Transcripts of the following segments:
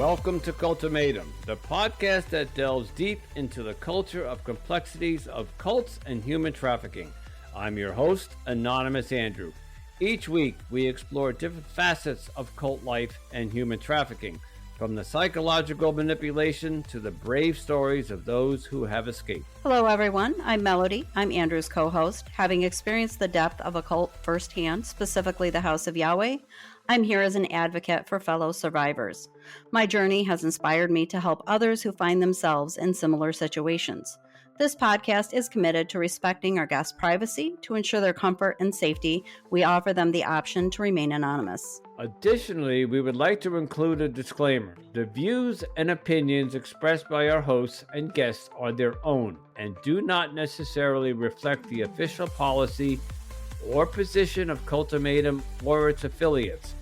Welcome to Cultimatum, the podcast that delves deep into the culture of complexities of cults and human trafficking. I'm your host, Anonymous Andrew. Each week, we explore different facets of cult life and human trafficking, from the psychological manipulation to the brave stories of those who have escaped. Hello, everyone. I'm Melody. I'm Andrew's co-host. Having experienced the depth of a cult firsthand, specifically the House of Yahweh, I'm here as an advocate for fellow survivors. My journey has inspired me to help others who find themselves in similar situations. This podcast is committed to respecting our guests' privacy. To ensure their comfort and safety, we offer them the option to remain anonymous. Additionally, we would like to include a disclaimer. The views and opinions expressed by our hosts and guests are their own and do not necessarily reflect the official policy or position of Cultimatum or its affiliates.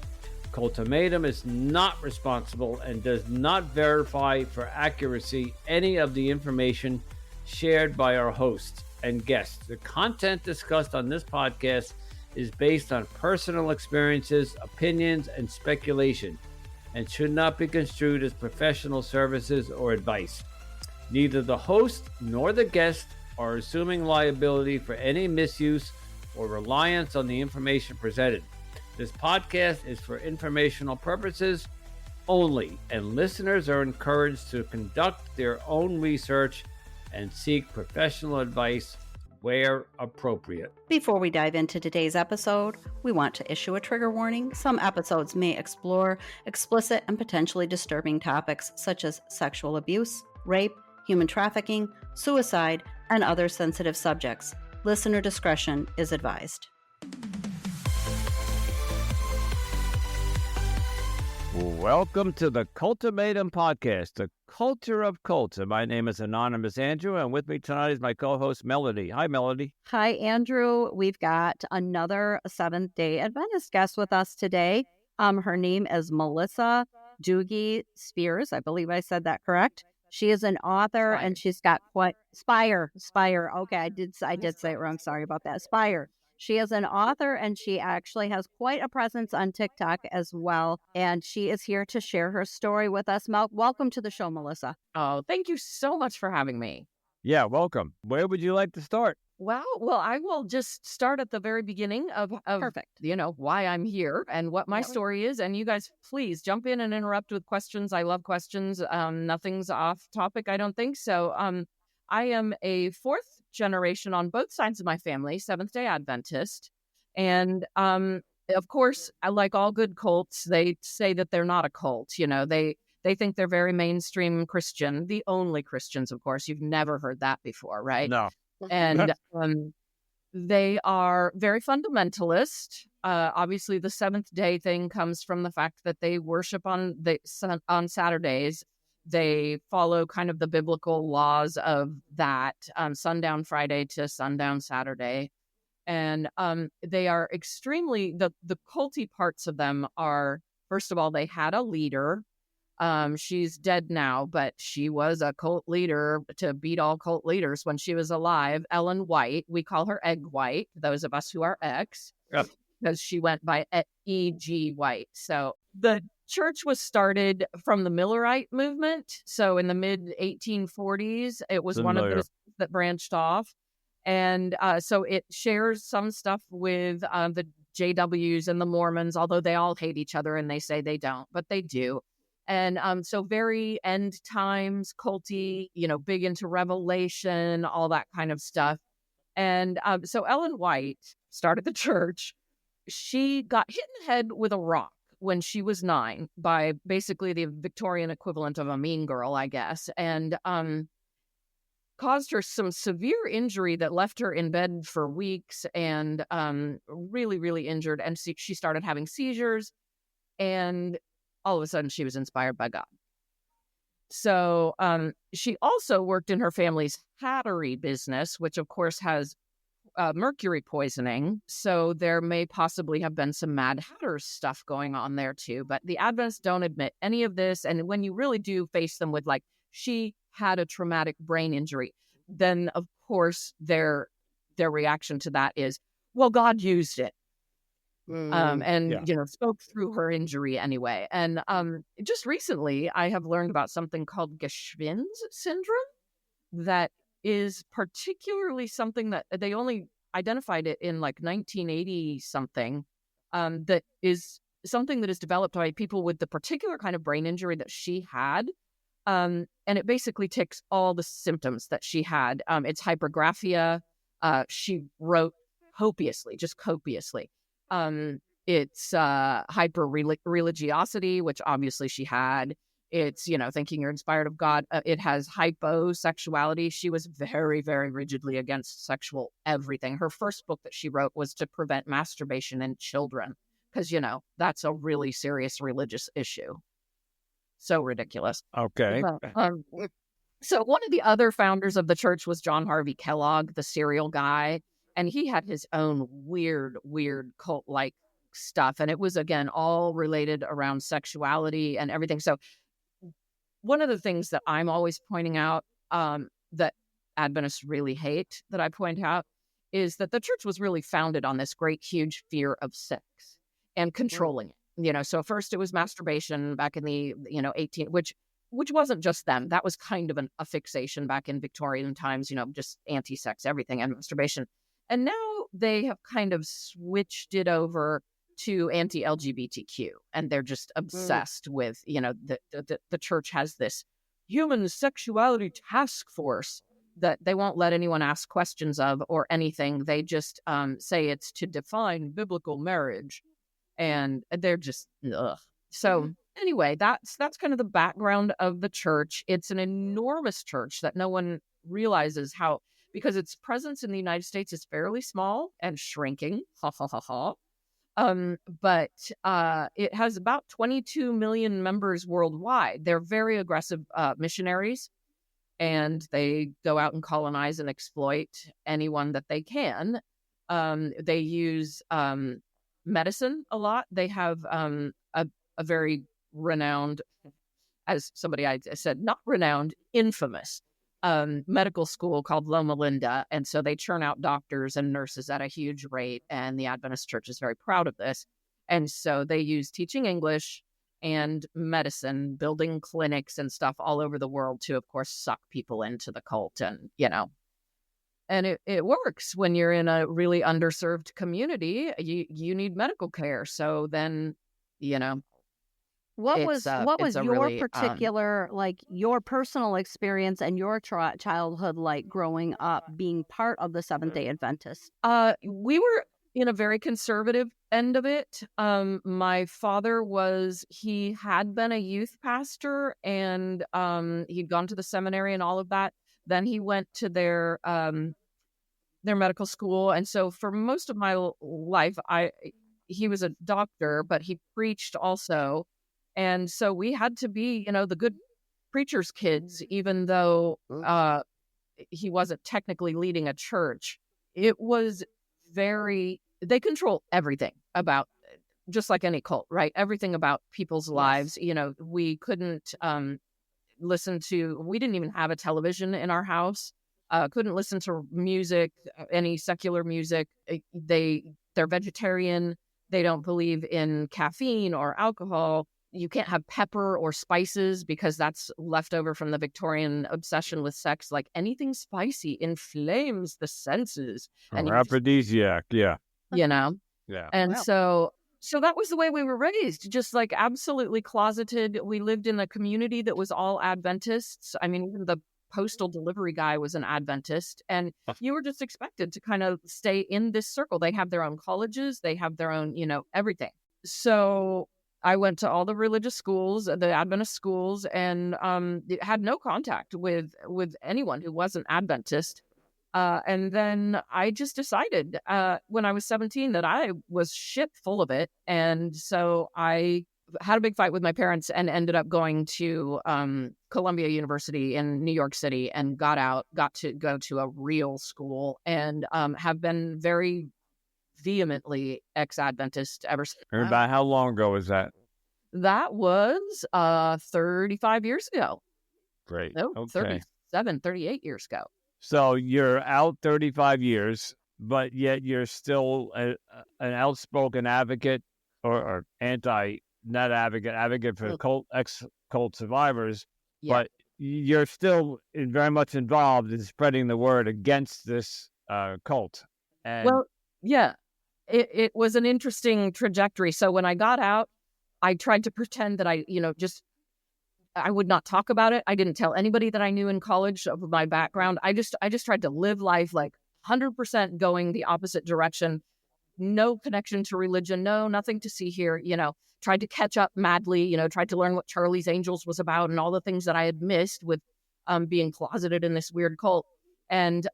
Cultimatum is not responsible and does not verify for accuracy any of the information shared by our hosts and guests. The content discussed on this podcast is based on personal experiences, opinions, and speculation, and should not be construed as professional services or advice. Neither the host nor the guest are assuming liability for any misuse or reliance on the information presented. This podcast is for informational purposes only, and listeners are encouraged to conduct their own research and seek professional advice where appropriate. Before we dive into today's episode, we want to issue a trigger warning. Some episodes may explore explicit and potentially disturbing topics such as sexual abuse, rape, human trafficking, suicide, and other sensitive subjects. Listener discretion is advised. Welcome to the Cultimatum podcast, the culture of cults. And my name is Anonymous Andrew, and with me tonight is my co-host Melody. Hi, Melody. Hi, Andrew. We've got another Seventh-day Adventist guest with us today. Her name is Melissa Dugie Spiers. I believe I said that correct. She is an author, and she's got quite Spire. Okay, I did say it wrong. Sorry about that. Spire. She is an author, and she actually has quite a presence on TikTok as well. And she is here to share her story with us. Welcome to the show, Melissa. Oh, thank you so much for having me. Yeah, welcome. Where would you like to start? Well, I will just start at the very beginning of Perfect. Why I'm here and what my story is. And you guys, please jump in and interrupt with questions. I love questions. Nothing's off topic, I don't think. So I am a fourth generation on both sides of my family, Seventh-day Adventist. And of course, like all good cults, they say that they're not a cult. They think they're very mainstream Christian, the only Christians, of course. You've never heard that before, right? No. And they are very fundamentalist. Obviously, the Seventh Day thing comes from the fact that they worship on Saturdays. They follow kind of the biblical laws of that, sundown Friday to sundown Saturday. And they are extremely, the culty parts of them are, first of all, they had a leader. She's dead now, but she was a cult leader to beat all cult leaders when she was alive. Ellen White, we call her Egg White, those of us who are X, because she went by E.G. White. So the church was started from the Millerite movement. So in the mid 1840s, it was one of those that branched off. And so it shares some stuff with the JWs and the Mormons, although they all hate each other and they say they don't, but they do. And so very end times, culty, big into Revelation, all that kind of stuff. And so Ellen White started the church. She got hit in the head with a rock when she was 9 by basically the Victorian equivalent of a mean girl, I guess, and caused her some severe injury that left her in bed for weeks and really, really injured. And she started having seizures, and all of a sudden she was inspired by God. So she also worked in her family's hattery business, which of course has mercury poisoning. So there may possibly have been some Mad Hatter stuff going on there too. But the Adventists don't admit any of this. And when you really do face them with she had a traumatic brain injury, then of course their reaction to that is, well, God used it. and spoke through her injury anyway. And just recently, I have learned about something called Geschwind syndrome that is particularly something that they only identified it in like 1980 something. That is something that is developed by people with the particular kind of brain injury that she had. And it basically ticks all the symptoms that she had. It's hypergraphia. She wrote copiously, just copiously. It's hyper religiosity, which obviously she had. It's, thinking you're inspired of God. It has hyposexuality. She was very, very rigidly against sexual everything. Her first book that she wrote was to prevent masturbation in children, because, that's a really serious religious issue. So ridiculous. Okay. So one of the other founders of the church was John Harvey Kellogg, the cereal guy. And he had his own weird cult-like stuff. And it was, again, all related around sexuality and everything. So one of the things that I'm always pointing out that Adventists really hate, that I point out, is that the church was really founded on this great, huge fear of sex and controlling it. So first it was masturbation back in the, 18, which wasn't just them. That was kind of a fixation back in Victorian times, just anti-sex, everything, and masturbation. And now they have kind of switched it over to anti-LGBTQ, and they're just obsessed with, the church has this human sexuality task force that they won't let anyone ask questions of or anything. They just say it's to define biblical marriage, and they're just, ugh. So anyway, that's kind of the background of the church. It's an enormous church that no one realizes how, because its presence in the United States is fairly small and shrinking. Ha ha ha ha. But it has about 22 million members worldwide. They're very aggressive missionaries, and they go out and colonize and exploit anyone that they can. They use medicine a lot. They have a very renowned, as somebody I said, not renowned, infamous medical school called Loma Linda. And so they churn out doctors and nurses at a huge rate. And the Adventist Church is very proud of this. And so they use teaching English and medicine, building clinics and stuff all over the world to, of course, suck people into the cult. And, and it works when you're in a really underserved community. You need medical care. So then, What was your really, particular, your personal experience and your childhood like growing up being part of the Seventh-day Adventist? We were in a very conservative end of it. My father he had been a youth pastor, and he'd gone to the seminary and all of that. Then he went to their medical school. And so for most of my life, he was a doctor, but he preached also. And so we had to be, the good preacher's kids, even though he wasn't technically leading a church. It was they control everything about, just like any cult, right? Everything about people's lives. We couldn't we didn't even have a television in our house. Couldn't listen to music, any secular music. They're vegetarian. They don't believe in caffeine or alcohol. You can't have pepper or spices because that's left over from the Victorian obsession with sex. Like anything spicy inflames the senses. And aphrodisiac, yeah. Yeah. And Wow. so that was the way we were raised, just like absolutely closeted. We lived in a community that was all Adventists. I mean, even the postal delivery guy was an Adventist, and you were just expected to kind of stay in this circle. They have their own colleges. They have their own, everything. So I went to all the religious schools, the Adventist schools, and had no contact with anyone who wasn't Adventist. And then I just decided when I was 17 that I was shit full of it. And so I had a big fight with my parents and ended up going to Columbia University in New York City and got to go to a real school, and have been very vehemently ex-Adventist ever since. And about how long ago was that? That was 35 years ago. Great. No, Okay. 38 years ago. So you're out 35 years. but yet you're still an outspoken advocate or not advocate for ex-cult survivors, Yeah. but you're still very much involved in spreading the word against this cult. And Well, yeah, it was an interesting trajectory. So when I got out, I tried to pretend that I would not talk about it. I didn't tell anybody that I knew in college of my background. I just tried to live life like 100% going the opposite direction. No connection to religion. No, nothing to see here. Tried to catch up madly. Tried to learn what Charlie's Angels was about and all the things that I had missed with being closeted in this weird cult. And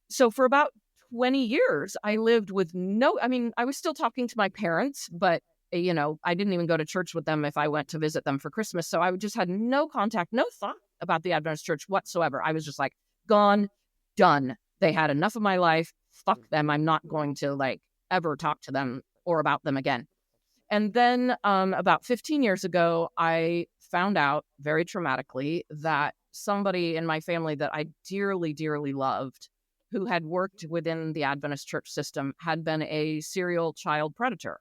so for about 20 years, I lived with I was still talking to my parents, but I didn't even go to church with them if I went to visit them for Christmas. So I just had no contact, no thought about the Adventist Church whatsoever. I was just like, gone, done. They had enough of my life. Fuck them. I'm not going to ever talk to them or about them again. And then about 15 years ago, I found out very traumatically that somebody in my family that I dearly, dearly loved, who had worked within the Adventist church system, had been a serial child predator.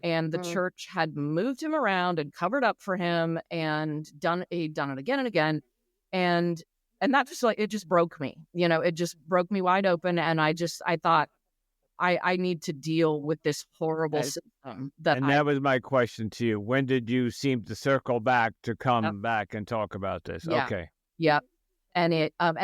And the church had moved him around and covered up for him and done it again and again. And that just it just broke me. It just broke me wide open. And I thought, I need to deal with this horrible system. That was my question to you. When did you seem to circle back to come back and talk about this? Yeah. Okay. Yep. And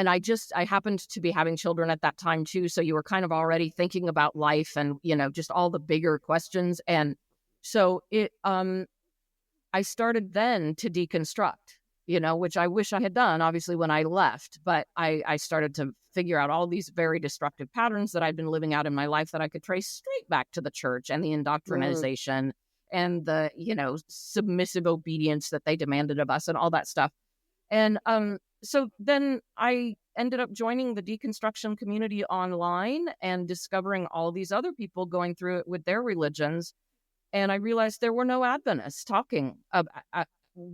I happened to be having children at that time too. So you were kind of already thinking about life and, just all the bigger questions. And so I started then to deconstruct, which I wish I had done obviously when I left, but I started to figure out all these very destructive patterns that I'd been living out in my life that I could trace straight back to the church and the indoctrination and the, submissive obedience that they demanded of us and all that stuff. And, so then I ended up joining the deconstruction community online and discovering all these other people going through it with their religions. And I realized there were no Adventists talking about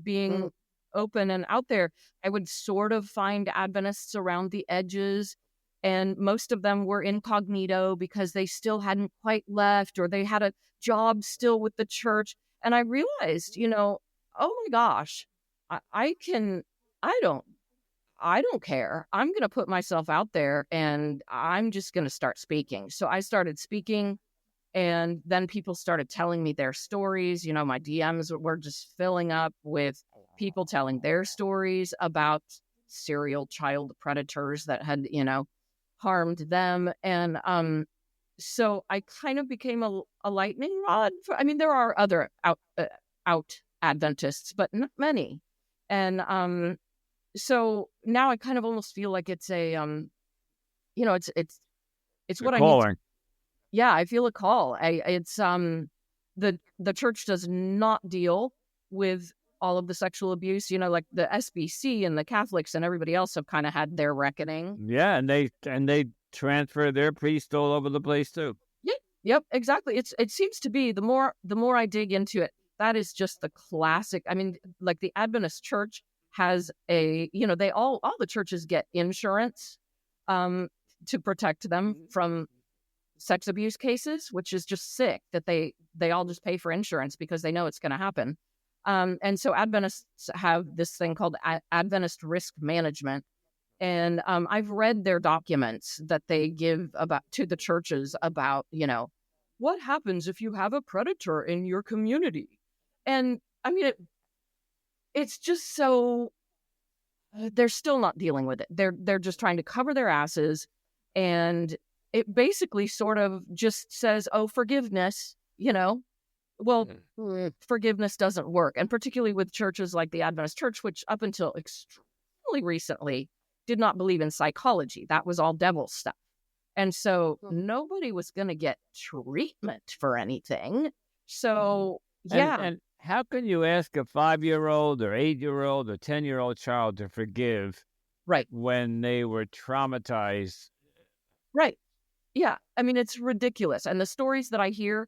being open and out there. I would sort of find Adventists around the edges, and most of them were incognito because they still hadn't quite left or they had a job still with the church. And I realized, oh my gosh, I don't care. I'm going to put myself out there and I'm just going to start speaking. So I started speaking, and then people started telling me their stories. My DMs were just filling up with people telling their stories about serial child predators that had, harmed them. And so I kind of became a lightning rod. There are other out Adventists, but not many. And so now I kind of almost feel like it's a, it's what I need. Yeah, I feel a call. It's the church does not deal with all of the sexual abuse. Like the SBC and the Catholics and everybody else have kind of had their reckoning. Yeah, and they transfer their priests all over the place too. Yep, exactly. It seems to be the more I dig into it, that is just the classic. Like the Adventist Church has all the churches get insurance to protect them from sex abuse cases, which is just sick that they all just pay for insurance because they know it's going to happen. And so Adventists have this thing called Adventist risk management. And I've read their documents that they give to the churches about, what happens if you have a predator in your community? And it's just so they're still not dealing with it. They're just trying to cover their asses, and it basically sort of just says, "Oh, forgiveness," Well, forgiveness doesn't work, and particularly with churches like the Adventist Church, which up until extremely recently did not believe in psychology. That was all devil stuff, and so nobody was going to get treatment for anything. So yeah. And how can you ask a 5-year-old or 8-year-old or 10-year-old child to forgive when they were traumatized? Right. Yeah. It's ridiculous. And the stories that I hear,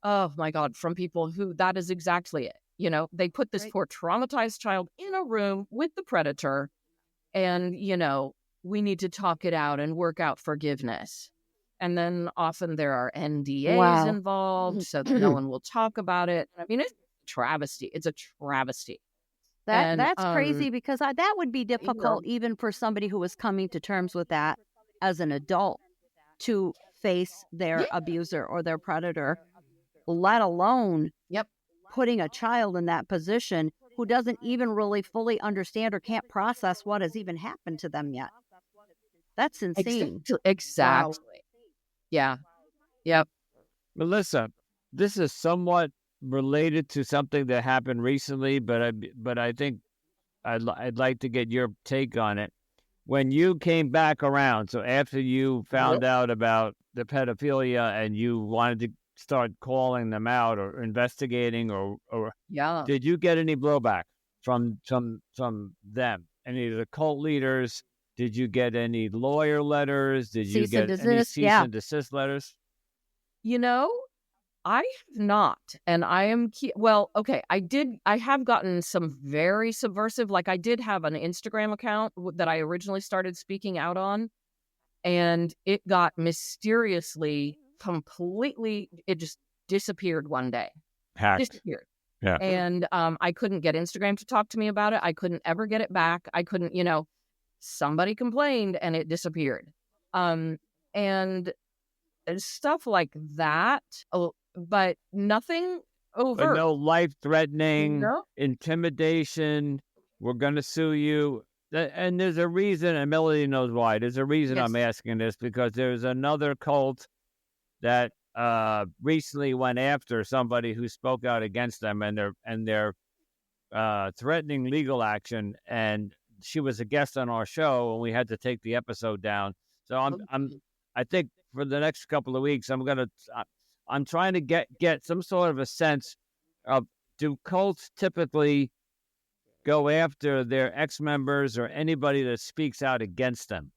oh my God, from people who that is exactly it. They put this poor traumatized child in a room with the predator and, we need to talk it out and work out forgiveness. And then often there are NDAs Wow. involved so that no one will talk about it. I mean, it's a travesty. It's a travesty. That's crazy, because that would be you know, difficult even for somebody who was coming to terms with that as an adult to face their yeah, abuser or their predator, let alone yep, putting a child in that position who doesn't even really fully understand or can't process what has even happened to them yet. That's insane. exactly. Yeah, yep. Melissa, this is somewhat related to something that happened recently, but I think I'd like to get your take on it. When you came back around, so after you found out about the pedophilia and you wanted to start calling them out or investigating, or Yeah. did you get any blowback from them? Any of the cult leaders? Did you get any lawyer letters? Did you Cease and get any desist, cease yeah. and desist letters? You know, I have not, and I am well, okay, I have gotten some very subversive, like I did have an Instagram account that I originally started speaking out on, and it got mysteriously completely, it just disappeared one day. Hacked. Disappeared. Yeah. And I couldn't get Instagram to talk to me about it. I couldn't ever get it back. I couldn't, somebody complained and it disappeared. And stuff like that. Oh, but nothing overt. But no life-threatening, No. intimidation. We're going to sue you. And there's a reason, and Melody knows why. There's a reason Yes. I'm asking this, because there's another cult that recently went after somebody who spoke out against them, and they're threatening legal action. And she was a guest on our show, and we had to take the episode down. So I think for the next couple of weeks, I'm trying to get some sort of a sense of, do cults typically go after their ex-members or anybody that speaks out against them?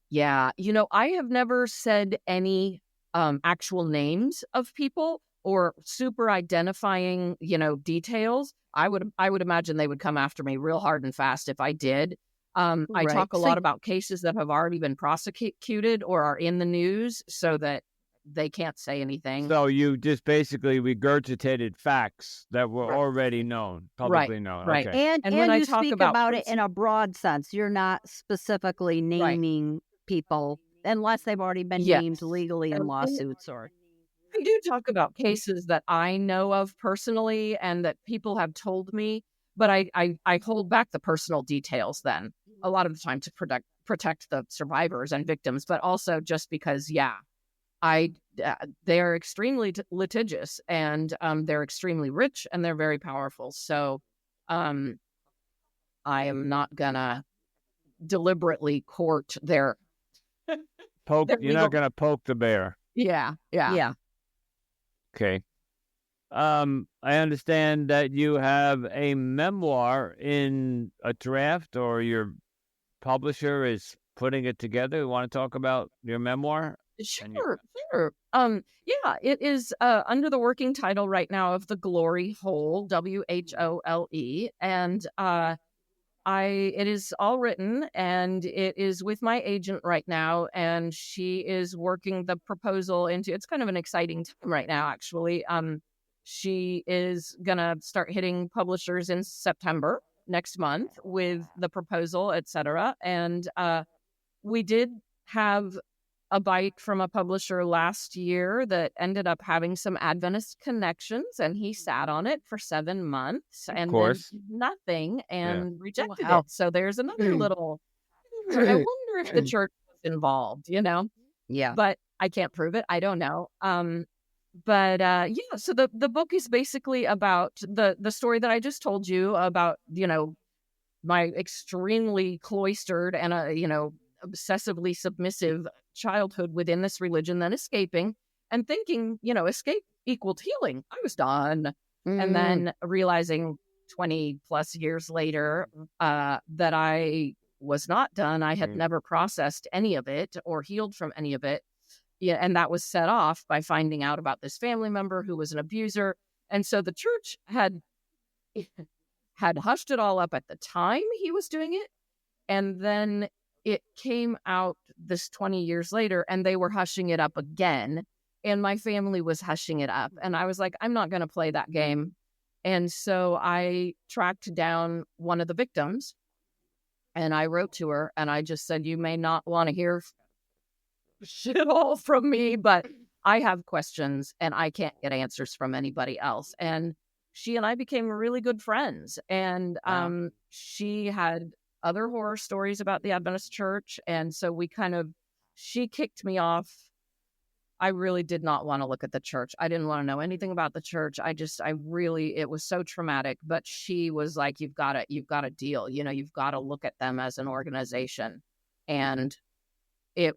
Yeah. I have never said any actual names of people or super identifying, details. I would imagine they would come after me real hard and fast if I did. I Right. talk a So- lot about cases that have already been prosecuted or are in the news so that they can't say anything. So you just basically regurgitated facts that were already known, publicly known. right. Okay. And when I you talk speak about it in a broad sense. You're not specifically naming people unless they've already been Yes. named legally in And- lawsuits or... I do talk about cases that I know of personally and that people have told me, but I hold back the personal details then a lot of the time to protect the survivors and victims, but also just because, they're extremely litigious and they're extremely rich and they're very powerful. So I am not gonna deliberately court their You're legal... not going to poke the bear. Yeah. Okay. I understand that you have a memoir in a draft, or your publisher is putting it together. You want to talk about your memoir? Sure. It is under the working title right now of The Glory Hole, WHOLE, and it is all written, and it is with my agent right now, and she is working the proposal into... It's kind of an exciting time right now, actually. She is gonna start hitting publishers in September next month with the proposal, etc. And we did have a bite from a publisher last year that ended up having some Adventist connections, and he sat on it for 7 months and then nothing and rejected it. So there's another little... I wonder if the church was involved, Yeah. But I can't prove it. I don't know. So the book is basically about the story that I just told you about, my extremely cloistered and obsessively submissive childhood within this religion, then escaping and thinking, escape equaled healing. I was done. And then realizing 20 plus years later that I was not done. I had never processed any of it or healed from any of it. Yeah, and that was set off by finding out about this family member who was an abuser. And so the church had hushed it all up at the time he was doing it. And then it came out this 20 years later, and they were hushing it up again. And my family was hushing it up. And I was like, I'm not going to play that game. And so I tracked down one of the victims, and I wrote to her, and I just said, you may not want to hear shit all from me, but I have questions and I can't get answers from anybody else. And she and I became really good friends. And she had other horror stories about the Adventist Church. And so she kicked me off. I really did not want to look at the church. I didn't want to know anything about the church. It was so traumatic. But she was like, you've got to deal. You've got to look at them as an organization. And that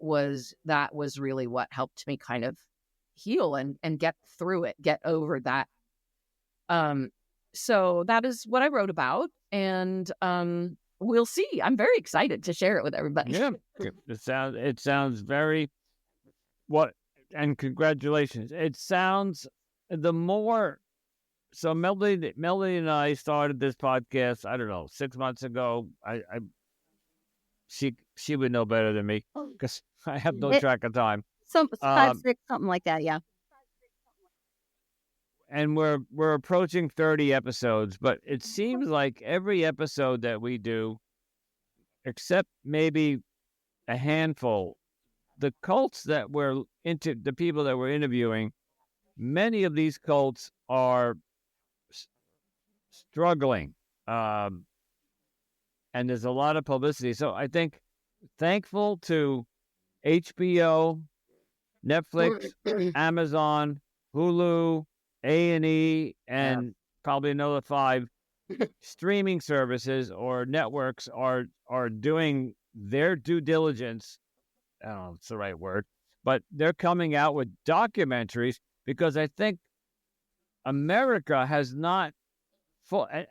was really what helped me kind of heal and get through it, get over that. So that is what I wrote about. And we'll see. I'm very excited to share it with everybody. Yeah, it sounds very and congratulations. It sounds so Melody and I started this podcast, I don't know, 6 months ago. She would know better than me because I have no track of time. 5, 6, something like that, yeah. And we're approaching 30 episodes, but it seems like every episode that we do, except maybe a handful, the cults that the people that we're interviewing, many of these cults are struggling. And there's a lot of publicity. So I think thankful to HBO, Netflix, Amazon, Hulu, A&E, and probably another 5 streaming services or networks are doing their due diligence. I don't know if it's the right word, but they're coming out with documentaries because I think America has not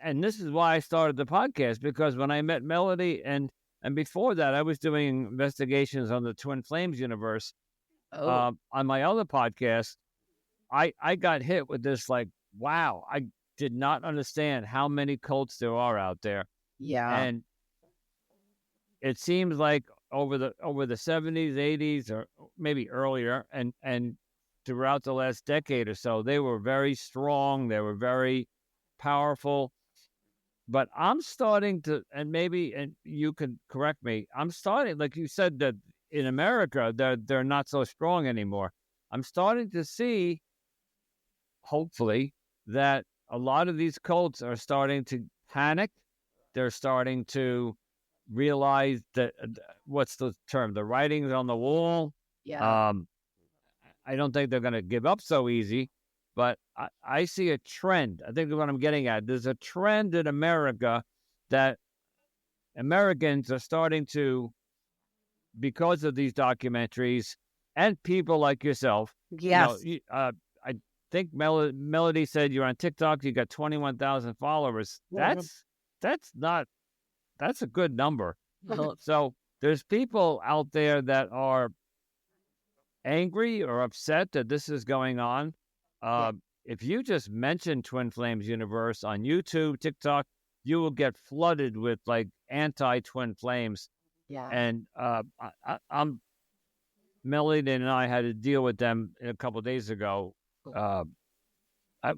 and this is why I started the podcast, because when I met Melody and before that, I was doing investigations on the Twin Flames universe. On my other podcast, I got hit with this, like, wow, I did not understand how many cults there are out there. Yeah. And it seems like over the 70s, 80s, or maybe earlier, and throughout the last decade or so, they were very strong. They were very powerful. But I'm starting to, and you can correct me, I'm starting, like you said, that in America, they're not so strong anymore. I'm starting to see, hopefully, that a lot of these cults are starting to panic. They're starting to realize that, what's the term? The writing's on the wall. Yeah. I don't think they're going to give up so easy, but I see a trend. I think what I'm getting at, there's a trend in America that Americans are starting to, because of these documentaries and people like yourself. Yes. I think Melody said you're on TikTok. You got 21,000 followers. That's a good number. So there's people out there that are angry or upset that this is going on. If you just mention Twin Flames Universe on YouTube, TikTok, you will get flooded with like anti-Twin Flames. Yeah. And I'm Melody and I had to deal with them a couple of days ago.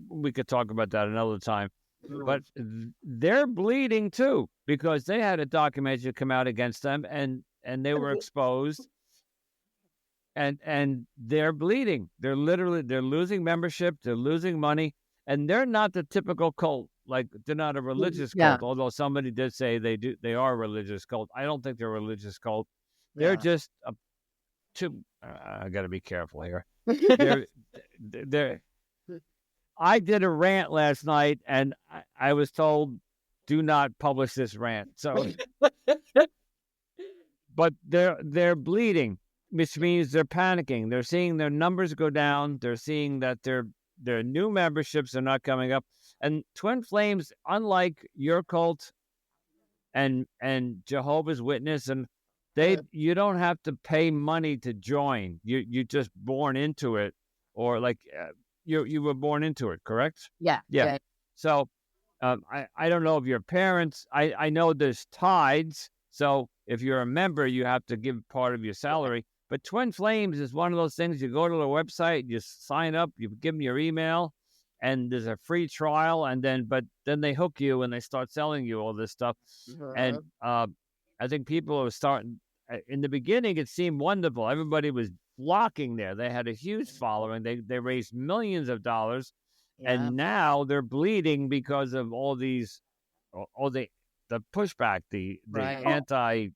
We could talk about that another time. But they're bleeding too, because they had a documentary come out against them, and they were exposed, and they're bleeding. They're losing membership, they're losing money, and they're not the typical cult. Like, they're not a religious cult, although somebody did say they are a religious cult. I don't think they're a religious cult. They're just I got to be careful here. They're I did a rant last night, and I was told, do not publish this rant. So, but they're bleeding, which means they're panicking. They're seeing their numbers go down. They're seeing that their new memberships are not coming up. And Twin Flames, unlike your cult and Jehovah's Witness, and you don't have to pay money to join. You're just born into it, or like. You were born into it, correct? Yeah. So I don't know if your parents, I know there's tides. So if you're a member, you have to give part of your salary. But Twin Flames is one of those things. You go to the website, you sign up, you give them your email, and there's a free trial. And then they hook you and they start selling you all this stuff. And I think people are starting. In the beginning, it seemed wonderful. Everybody was flocking there. They had a huge following. They raised millions of dollars, and now they're bleeding because of all these, all the pushback, the anti.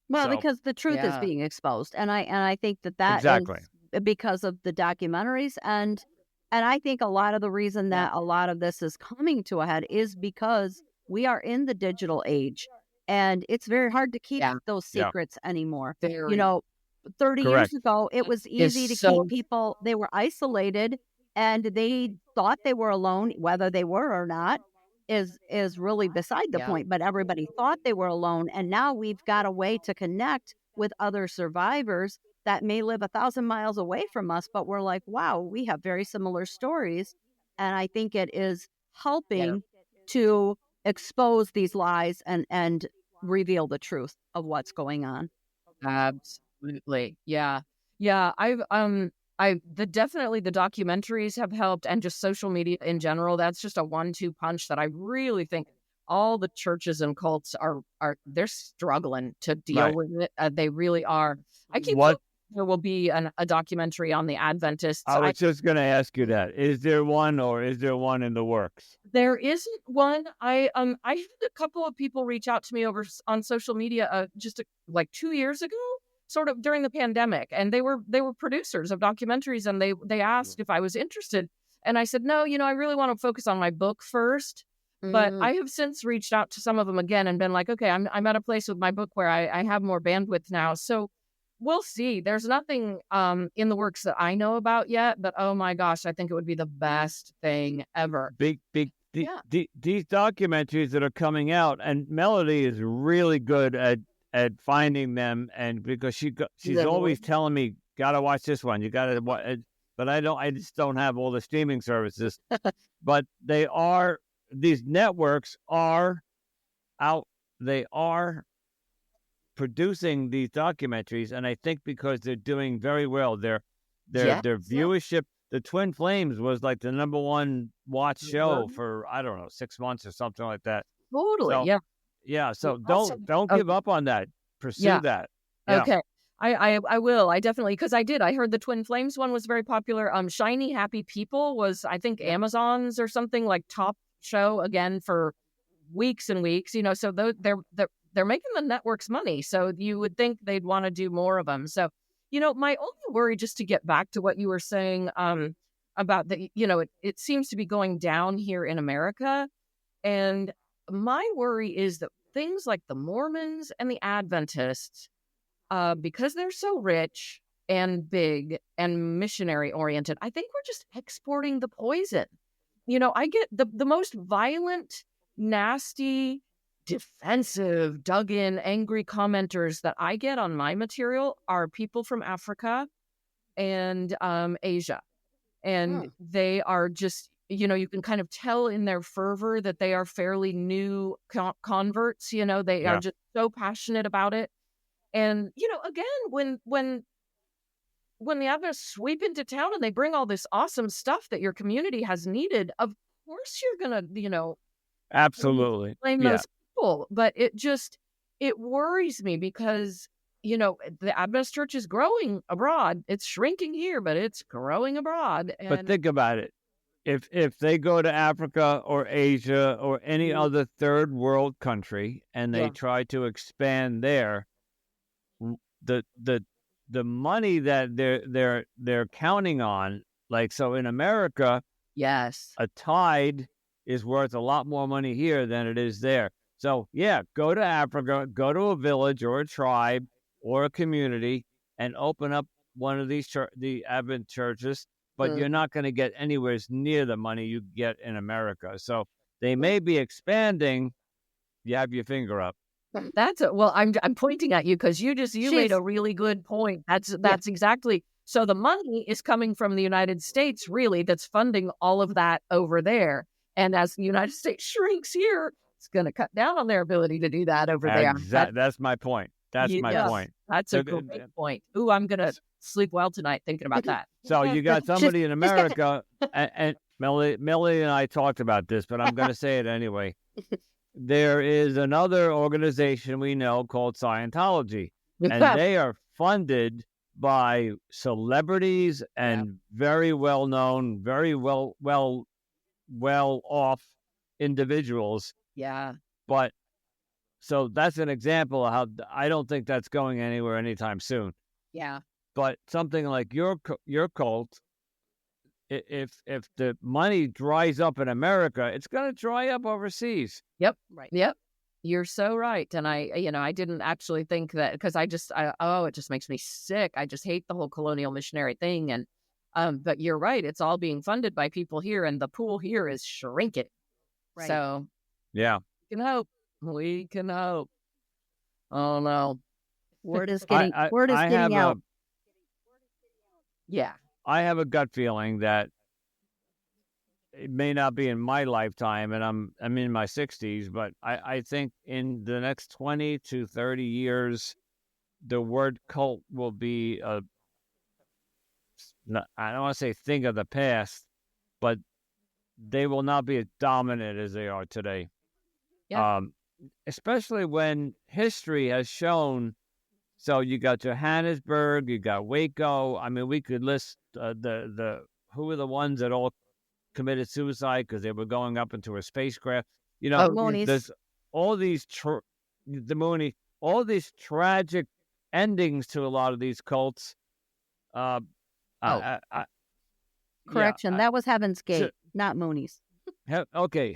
Well, because the truth is being exposed, and I think that exactly is because of the documentaries, and I think a lot of the reason that a lot of this is coming to a head is because we are in the digital age, and it's very hard to keep those secrets anymore. You know, 30 years ago, it was easy to keep people. They were isolated, and they thought they were alone, whether they were or not. Is really beside the point, but everybody thought they were alone, and now we've got a way to connect with other survivors that may live 1,000 miles away from us, but we're like, wow, we have very similar stories, and I think it is helping to expose these lies and reveal the truth of what's going on. Absolutely, definitely the documentaries have helped, and just social media in general. That's just a 1-2 punch that I really think all the churches and cults are they're struggling to deal with it. They really are. I keep hoping there will be a documentary on the Adventists. I was just going to ask you that. Is there one, or is there one in the works? There isn't one. I had a couple of people reach out to me over on social media like 2 years ago, sort of during the pandemic, and they were producers of documentaries, and they asked if I was interested, and I said no. I really want to focus on my book first. But I have since reached out to some of them again and been like, okay, I'm at a place with my book where I have more bandwidth now, so we'll see. There's nothing in the works that I know about yet, but oh my gosh, I think it would be the best thing ever. These documentaries that are coming out, and Melody is really good at finding them, and because she's always telling me, gotta watch this one, you gotta watch, but I just don't have all the streaming services. But these networks are out, they are producing these documentaries, and I think because they're doing very well, their viewership. The Twin Flames was like the #1 watch show for, I don't know, 6 months or something like that. Totally. Yeah, so don't give up on that. Pursue that. Yeah. Okay. I will. I definitely, because I heard the Twin Flames one was very popular. Shiny Happy People was, I think, Amazon's or something, like top show again for weeks and weeks. So they're making the networks money. So you would think they'd want to do more of them. So, my only worry, just to get back to what you were saying about the, it seems to be going down here in America. And my worry is that things like the Mormons and the Adventists, because they're so rich and big and missionary oriented, I think we're just exporting the poison. I get the most violent, nasty, defensive, dug in, angry commenters that I get on my material are people from Africa and Asia. And they are just, you can kind of tell in their fervor that they are fairly new converts. They are just so passionate about it. And, again, when the Adventists sweep into town and they bring all this awesome stuff that your community has needed, of course you're going to, absolutely blame those people. But it worries me because, the Adventist church is growing abroad. It's shrinking here, but it's growing abroad. But think about it. If they go to Africa or Asia or any other third world country and they try to expand there, the money that they're counting on, like, so in America, a tithe is worth a lot more money here than it is there. So go to Africa, go to a village or a tribe or a community and open up one of these the Advent churches, but you're not going to get anywhere near the money you get in America. So they may be expanding. You have your finger up. I'm pointing at you because you made a really good point. That's exactly. So the money is coming from the United States, really, that's funding all of that over there. And as the United States shrinks here, it's going to cut down on their ability to do that over there. That's my point. That's my point. That's a great point. Ooh, I'm going to sleep well tonight thinking about that. So you got somebody in America, and Millie and I talked about this, but I'm going to say it anyway. There is another organization we know called Scientology, and they are funded by celebrities and very well-known, very well off individuals. Yeah. But so that's an example of how I don't think that's going anywhere anytime soon. Yeah. But something like your cult, if the money dries up in America, it's going to dry up overseas. Yep. Right. Yep. You're so right. And I didn't actually think that, because it just makes me sick. I just hate the whole colonial missionary thing. And, but you're right. It's all being funded by people here, and the pool here is shrinking. Right. So yeah, we can hope. Oh no. Word is getting out. Yeah. I have a gut feeling that it may not be in my lifetime, and I'm in my 60s, but I think in the next 20 to 30 years, the word cult will be I don't want to say thing of the past, but they will not be as dominant as they are today. Yeah. Especially when history has shown. So you got Johannesburg, you got Waco. I mean, we could list the who were the ones that all committed suicide because they were going up into a spacecraft. There's all these all these tragic endings to a lot of these cults. Correction, that was Heaven's Gate, not Mooney's. Okay.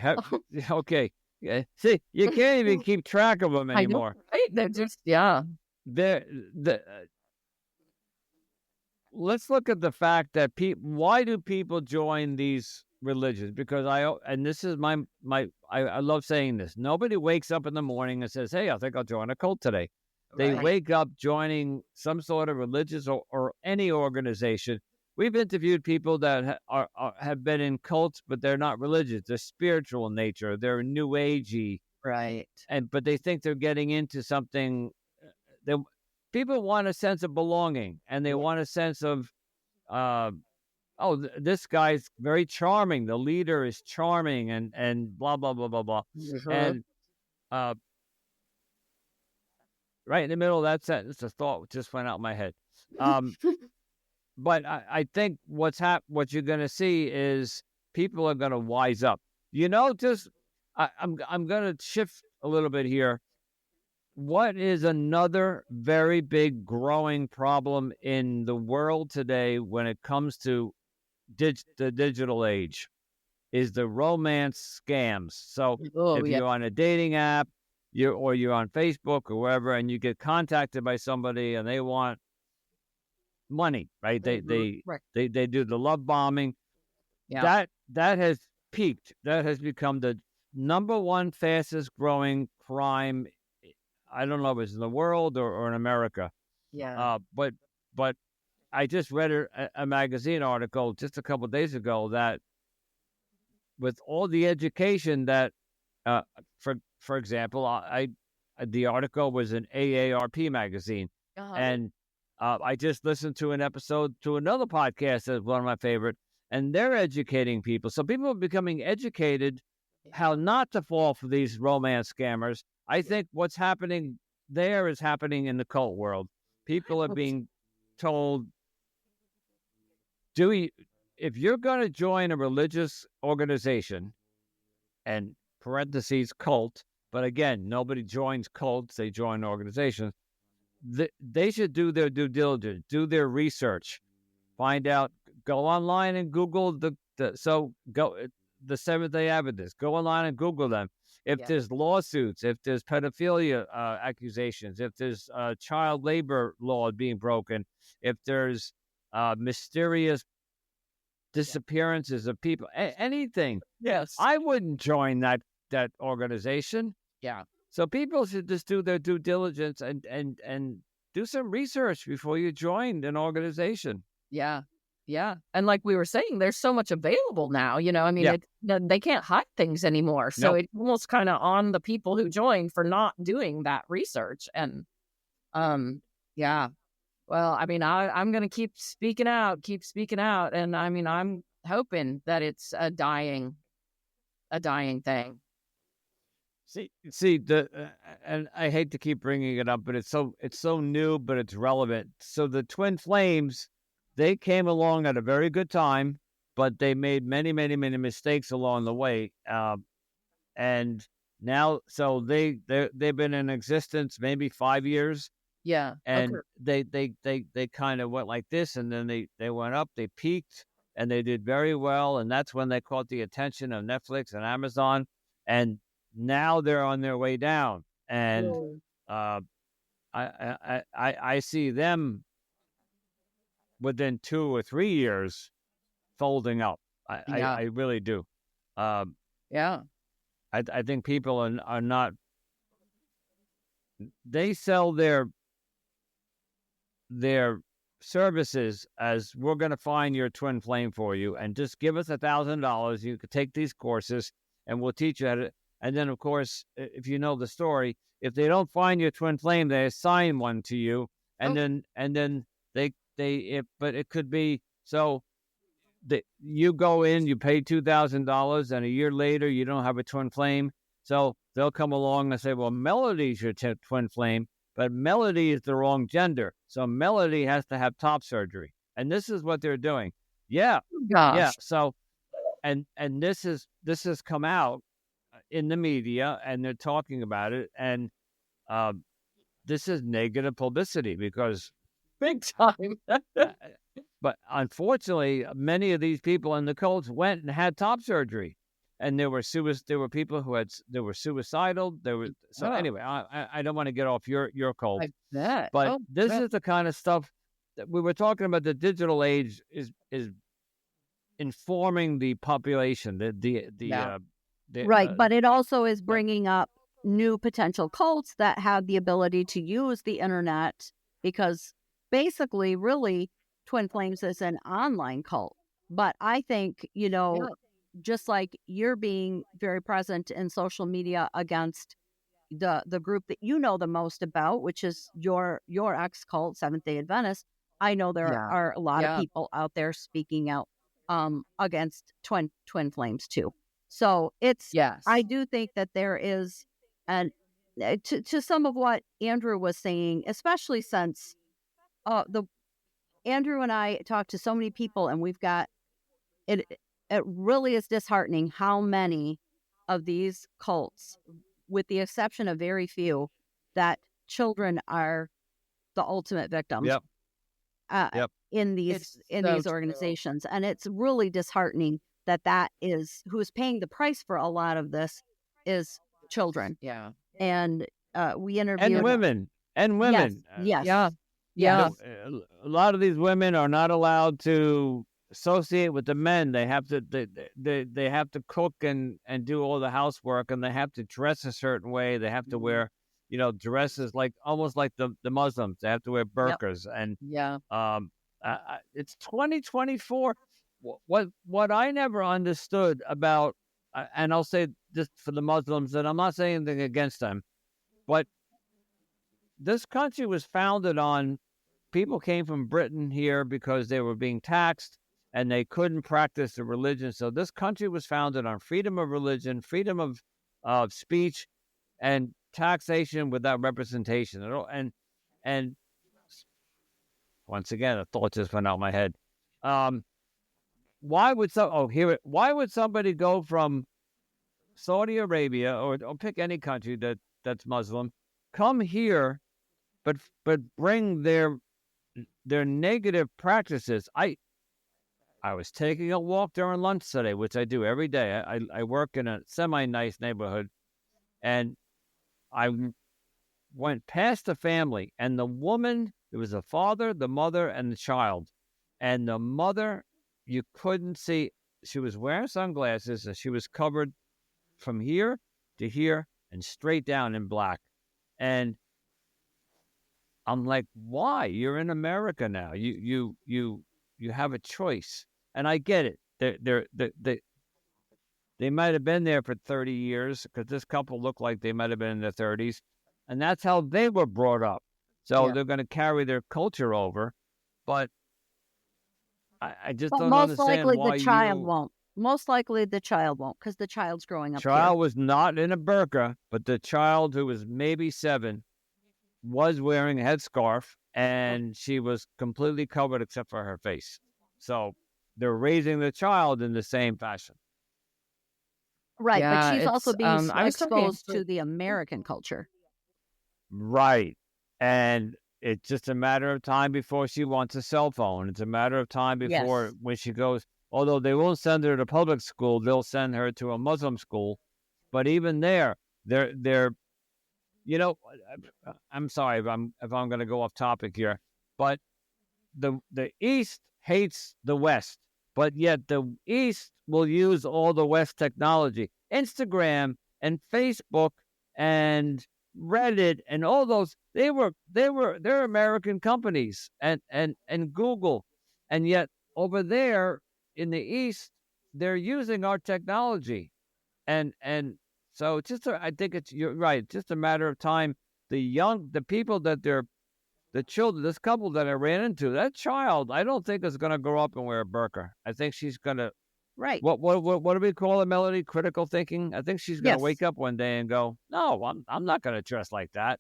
Yeah. See, you can't even keep track of them anymore. I know, right? They're just let's look at the fact that why do people join these religions? Because this is I love saying this. Nobody wakes up in the morning and says, "Hey, I think I'll join a cult today." They wake up joining some sort of religious or any organization. We've interviewed people that have been in cults, but they're not religious. They're spiritual in nature. They're new agey, right? But they think they're getting into something. People want a sense of belonging, and they want a sense of, this guy's very charming. The leader is charming, and blah blah blah blah blah. Mm-hmm. And right in the middle of that sentence, a thought just went out my head. But I think what you're going to see is people are going to wise up. I'm going to shift a little bit here. What is another very big growing problem in the world today when it comes to the digital age is the romance scams. So you're on a dating app, you're on Facebook or wherever, and you get contacted by somebody and they want money, right? They do the love bombing. Yeah. That has peaked. That has become the number one fastest growing crime. I don't know if it's in the world or in America. Yeah. But I just read a magazine article just a couple of days ago that with all the education that, for example, the article was in AARP magazine, and I just listened to an episode to another podcast that's one of my favorite, and they're educating people. So people are becoming educated how not to fall for these romance scammers. I think what's happening there is happening in the cult world. People are being told, if you're going to join a religious organization, and parentheses cult, but again, nobody joins cults, they join organizations, they should do their due diligence, do their research, find out, go online and Google the Seventh-day Adventist, go online and Google them. If there's lawsuits, if there's pedophilia accusations, if there's child labor law being broken, if there's mysterious disappearances of people, anything. Yes. I wouldn't join that organization. Yeah. So people should just do their due diligence and do some research before you join an organization. Yeah. Yeah. And like we were saying, there's so much available now, I mean, they can't hide things anymore. So Nope. it's almost kind of on the people who join for not doing that research. And, yeah, well, I mean, I'm going to keep speaking out. And I mean, I'm hoping that it's a dying thing. And I hate to keep bringing it up, but it's so new, but it's relevant. So the twin flames, they came along at a very good time, but they made many, many, many mistakes along the way. And now, so they've been in existence maybe 5 years, Yeah. and Okay. they kind of went like this, and then they went up, they peaked, and they did very well, and that's when they caught the attention of Netflix and Amazon, and now they're on their way down, and uh, I see them within 2 or 3 years folding up. Yeah. I really do. Yeah. I think people are not. They sell their services as, we're going to find your twin flame for you, and just give us $1,000. You could take these courses, and we'll teach you how to. And then, of course, if you know the story, if they don't find your twin flame, they assign one to you, and then but it could be so that you go in, you pay $2,000, and a year later you don't have a twin flame. So they'll come along and say, well, Melody's your twin flame, but Melody is the wrong gender. So Melody has to have top surgery. And this is what they're doing. Yeah. Gosh. Yeah. So, and this has come out in the media, and they're talking about it. And this is negative publicity, because Big time. but unfortunately, many of these people in the cults went and had top surgery, and there were people who were suicidal. Anyway, I don't want to get off your cult, I bet. but this is the kind of stuff that we were talking about. The digital age is informing the population. Right, but it also is bringing up new potential cults that have the ability to use the internet, because basically, really, Twin Flames is an online cult. But I think, just like you're being very present in social media against the group that you know the most about, which is your ex cult, Seventh-day Adventist, I know there are a lot of people out there speaking out against twin flames too. So I do think that there is, and to some of what Andrew was saying, especially since Andrew and I talked to so many people, and we've got it. It really is disheartening how many of these cults, with the exception of very few, that children are the ultimate victims. In these organizations, and it's really disheartening that is who's paying the price for a lot of this is children. Yeah, and we interviewed and women. Yes. A lot of these women are not allowed to associate with the men. They have to they have to cook and do all the housework, and they have to dress a certain way. They have to wear dresses almost like the Muslims. They have to wear burqas. And it's 2024. What I never understood about, and I'll say this for the Muslims, and I'm not saying anything against them, but this country was founded on, people came from Britain here because they were being taxed and they couldn't practice the religion. So this country was founded on freedom of religion, freedom of speech, and taxation without representation. And once again, a thought just went out of my head. Why would somebody go from Saudi Arabia or pick any country that's Muslim, come here, but bring their negative practices? I was taking a walk during lunch today, which I do every day. I work in a semi-nice neighborhood, and I went past the family, and the woman, there was a father, the mother, and the child. And the mother, you couldn't see. She was wearing sunglasses, and she was covered from here to here and straight down in black. And I'm like, why? You're in America now. You you have a choice. And I get it. They might have been there for 30 years because this couple looked like they might have been in their 30s. And that's how they were brought up. So they're going to carry their culture over. But I just don't understand why the child won't. Most likely the child won't, because the child's growing up Child here. was not in a burqa, but the child, who was maybe 7, was wearing a headscarf, and she was completely covered except for her face. So they're raising the child in the same fashion. Right, Yeah, but she's also being I was talking exposed to the American culture. Right. And it's just a matter of time before she wants a cell phone. It's a matter of time before when she goes, although they won't send her to public school, they'll send her to a Muslim school. But even there, they're I'm sorry if I'm going to go off topic here, but the East hates the West, but yet the East will use all the West technology, Instagram and Facebook and Reddit and all those. They're American companies, and Google, and yet over there in the East they're using our technology, and so I think you're right. Just a matter of time. The people that the children, this couple that I ran into, that child, I don't think is going to grow up and wear a burqa. I think she's going to, Right. What do we call it, Melody? Critical thinking. I think she's going to wake up one day and go, no, I'm not going to dress like that.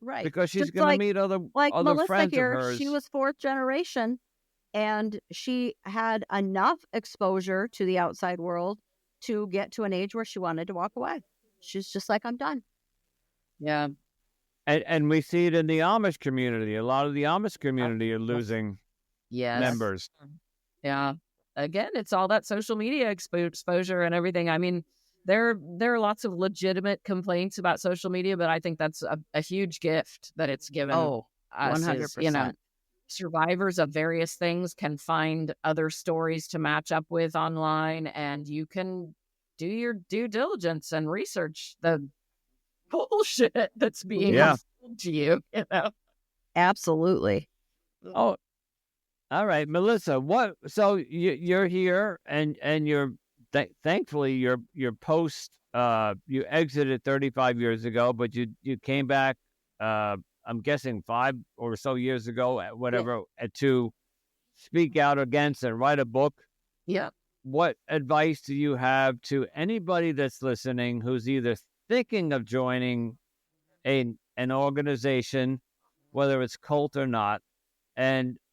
Right. Because she's Just going to meet other Melissa friends here, of hers. she was 4th generation, and she had enough exposure to the outside world to get to an age where she wanted to walk away. She's just like, I'm done. Yeah. And we see it in the Amish community. A lot of the Amish community are losing members. Yeah. Again, it's all that social media exposure and everything. I mean, there are lots of legitimate complaints about social media, but I think that's a huge gift that it's given us. 100%. Survivors of various things can find other stories to match up with online, and you can do your due diligence and research the bullshit that's being told to you, Absolutely. Oh, all right, Melissa. So you're here, and you're thankfully your post. You exited 35 years ago, but you came back. I'm guessing 5 or so years ago, whatever, to speak out against and write a book. Yeah. What advice do you have to anybody that's listening who's either thinking of joining an organization, whether it's cult or not,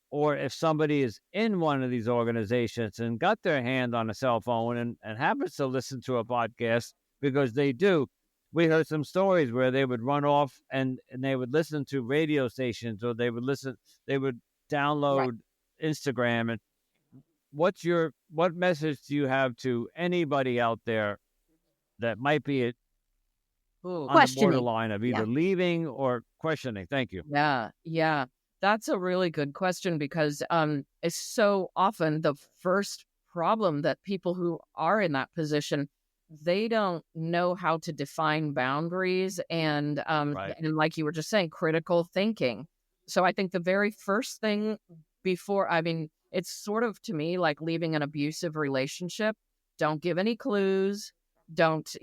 or if somebody is in one of these organizations and got their hand on a cell phone and happens to listen to a podcast, because they do. We heard some stories where they would run off and they would listen to radio stations, or they would download Instagram. And what message do you have to anybody out there that might be on the borderline of either leaving or questioning? Thank you. Yeah. That's a really good question, because it's so often the first problem that people who are in that position, they don't know how to define boundaries and like you were just saying, critical thinking. So I think the very first thing it's sort of, to me, like leaving an abusive relationship. Don't give any clues. Don't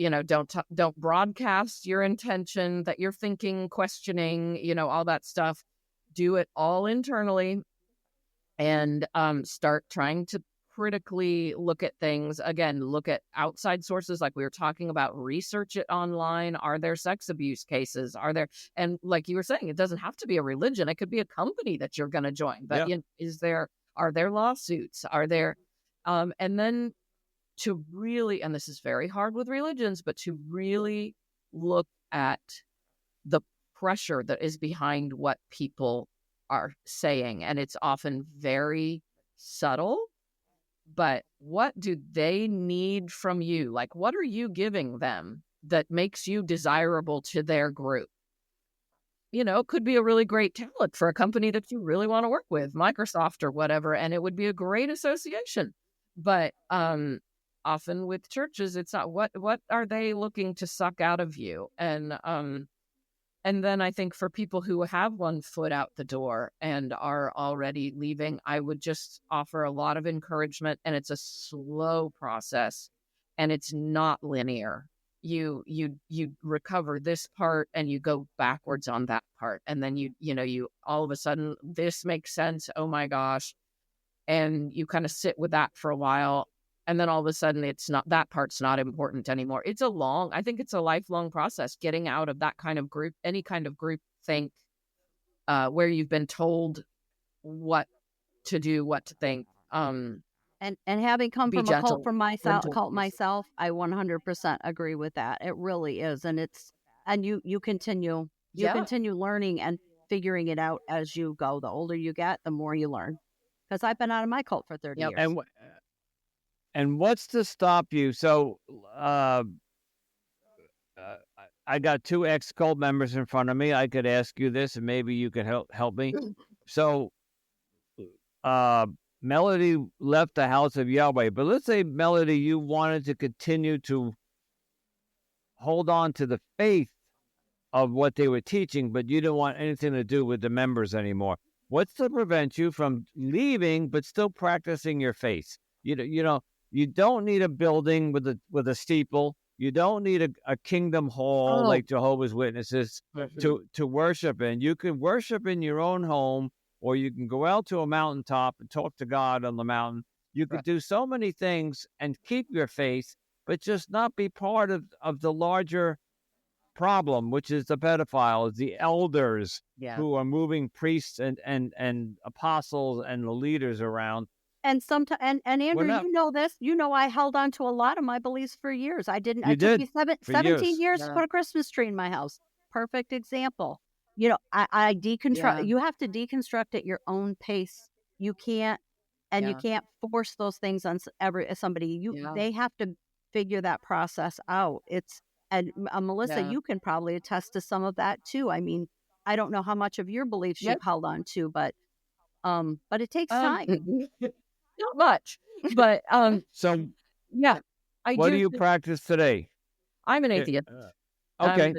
broadcast your intention that you're thinking, questioning, all that stuff. Do it all internally, and start trying to critically look at things. Again, look at outside sources, like we were talking about. Research it online. Are there sex abuse cases? And like you were saying, it doesn't have to be a religion. It could be a company that you're going to join. But are there lawsuits? Are there, and then to really, and this is very hard with religions, but to really look at the pressure that is behind what people are saying. And it's often very subtle, but what do they need from you? Like, what are you giving them that makes you desirable to their group? It could be a really great talent for a company that you really want to work with, Microsoft or whatever, and it would be a great association. But often with churches, it's not. What are they looking to suck out of you? And And then I think for people who have one foot out the door and are already leaving, I would just offer a lot of encouragement, and it's a slow process and it's not linear. You recover this part and you go backwards on that part. And then you all of a sudden, this makes sense. Oh my gosh. And you kind of sit with that for a while. And then all of a sudden that part's not important anymore. I think it's a lifelong process getting out of that kind of group, any kind of group think, where you've been told what to do, what to think. And having come from a cult myself, I 100% agree with that. It really is. And you continue learning and figuring it out as you go. The older you get, the more you learn. Because I've been out of my cult for 30 years. And what's to stop you? So I got 2 ex-cult members in front of me. I could ask you this, and maybe you could help me. So Melody left the house of Yahweh. But let's say, Melody, you wanted to continue to hold on to the faith of what they were teaching, but you didn't want anything to do with the members anymore. What's to prevent you from leaving but still practicing your faith? You don't need a building with a steeple. You don't need a kingdom hall like Jehovah's Witnesses to worship in. You can worship in your own home, or you can go out to a mountaintop and talk to God on the mountain. You could do so many things and keep your faith, but just not be part of the larger problem, which is the pedophiles, the elders who are moving priests and apostles and the leaders around. And sometimes, and Andrew, you know this. I held on to a lot of my beliefs for years. I didn't. It took me 17 years to put a Christmas tree in my house. Perfect example. I deconstruct. You have to deconstruct at your own pace. You can't, and you can't force those things on somebody. They have to figure that process out. And Melissa, you can probably attest to some of that too. I mean, I don't know how much of your beliefs you've held on to, but it takes time. Not much, but so what do you practice today? I'm an atheist. Okay.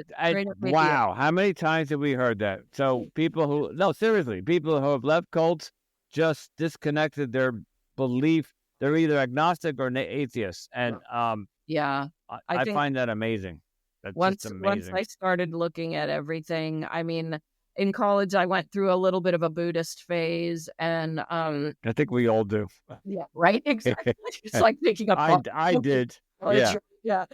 Wow. How many times have we heard that? So people who have left cults just disconnected their belief. They're either agnostic or atheists. And I find that amazing. That's just amazing. Once I started looking at everything, I mean, in college, I went through a little bit of a Buddhist phase, and I think we all do. Yeah, right. Exactly. It's like picking up. I did. Yeah.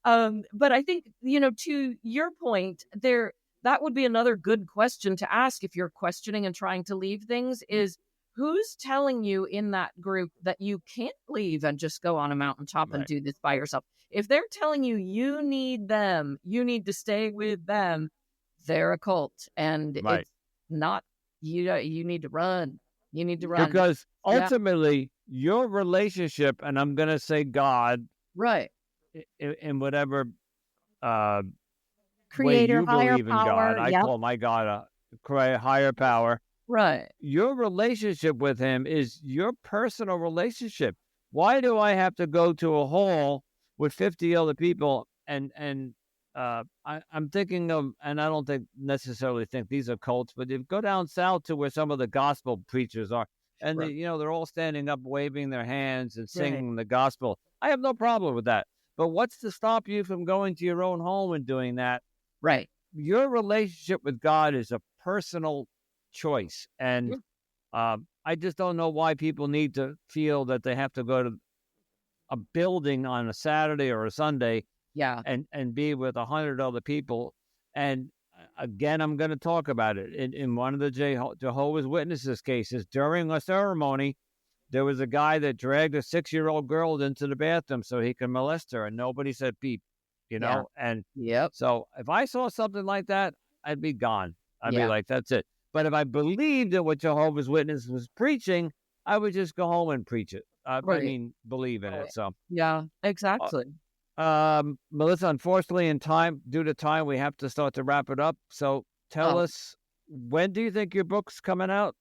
But I think to your point, that would be another good question to ask if you're questioning and trying to leave things: is who's telling you in that group that you can't leave and just go on a mountaintop and do this by yourself? If they're telling you you need them, you need to stay with them, they're a cult, and it's not you need to run. You need to run. Because ultimately your relationship, and I'm going to say God, in whatever creator, way you higher believe in power. God. I call my God a higher power. Right. Your relationship with him is your personal relationship. Why do I have to go to a hall with 50 other people and I'm thinking of, and I don't necessarily think these are cults, but you go down south to where some of the gospel preachers are, and they're all standing up, waving their hands and singing the gospel. I have no problem with that. But what's to stop you from going to your own home and doing that? Right. Your relationship with God is a personal choice, and I just don't know why people need to feel that they have to go to a building on a Saturday or a Sunday. And be with 100 other people. And again, I'm going to talk about it. In one of the Jehovah's Witnesses cases, during a ceremony, there was a guy that dragged a 6-year-old girl into the bathroom so he could molest her, and nobody said beep, And so if I saw something like that, I'd be gone. I'd be like, that's it. But if I believed in what Jehovah's Witnesses was preaching, I would just go home and preach it. I mean, believe in it. So exactly. Melissa, unfortunately, due to time, we have to start to wrap it up. So tell us, when do you think your book's coming out?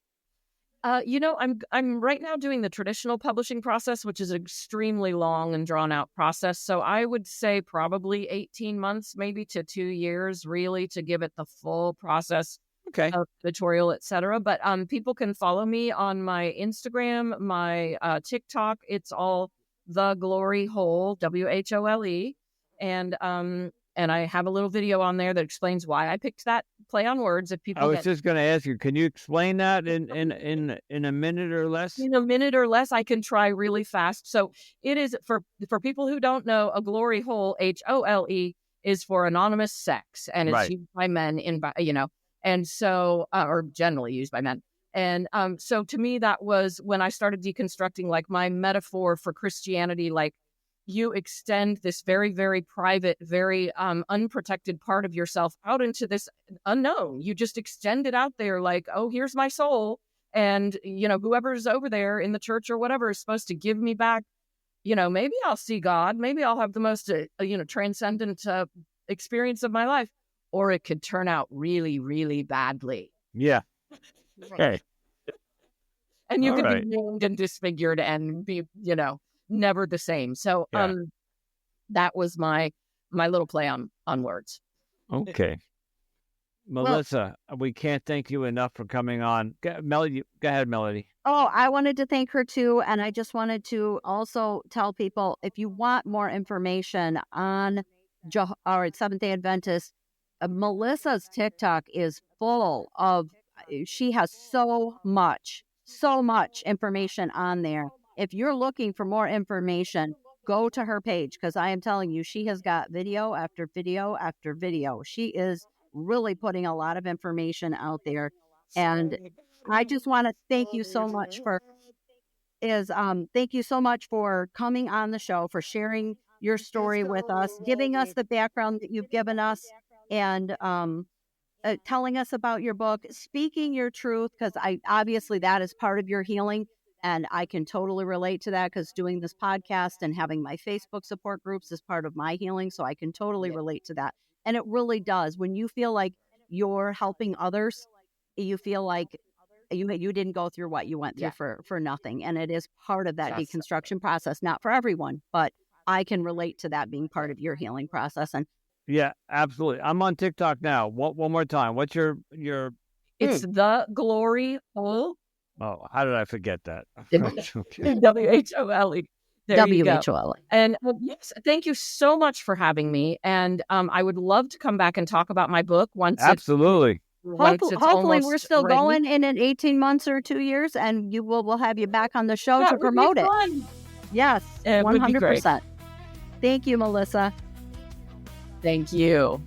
I'm right now doing the traditional publishing process, which is an extremely long and drawn out process. So I would say probably 18 months, maybe to 2 years, really, to give it the full process Okay. of editorial, etc. But people can follow me on my Instagram, my TikTok. It's all The Glory Hole, WHOLE, and I have a little video on there that explains why I picked that play on words. If I people was just going to ask you, can you explain that in a minute or less? in a minute or less, I can try really fast. So it is for people who don't know, a glory hole, HOLE, is for anonymous sex, and it's Right. used by men and so or generally used by men. And so to me, that was when I started deconstructing, like, my metaphor for Christianity, like, you extend this very, very private, very unprotected part of yourself out into this unknown. You just extend it out there like, oh, here's my soul. And, whoever's over there in the church or whatever is supposed to give me back, maybe I'll see God. Maybe I'll have the most, transcendent experience of my life. Or it could turn out really, really badly. Yeah. Okay. And you All could right. be named and disfigured and be, never the same. So Yeah. that was my little play on words. Okay. Melissa, we can't thank you enough for coming on. Melody, go ahead, Melody. Oh, I wanted to thank her too. And I just wanted to also tell people, if you want more information on Seventh-day Adventist, Melissa's TikTok is full of, she has so much information on there. If you're looking for more information, go to her page, because I am telling you, she has got video after video after video. She is really putting a lot of information out there. And I just want to thank you so much for coming on the show, for sharing your story with us, giving us the background that you've given us, and telling us about your book, speaking your truth, because obviously that is part of your healing. And I can totally relate to that, because doing this podcast and having my Facebook support groups is part of my healing. So I can totally relate to that. And it really does. When you feel like you're helping others, you feel like you didn't go through what you went through for nothing. And it is part of that deconstruction process, not for everyone, but I can relate to that being part of your healing process. And yeah, absolutely. I'm on TikTok now. One more time. What's your? It's The Glory Hole. Oh, how did I forget that? Okay. WHOLE. There you go. WHOLE. And yes, thank you so much for having me. And I would love to come back and talk about my book once. Absolutely. Hopefully we're still going in 18 months or 2 years, and we'll have you back on the show to promote it. Yes, 100%. Thank you, Melissa. Thank you.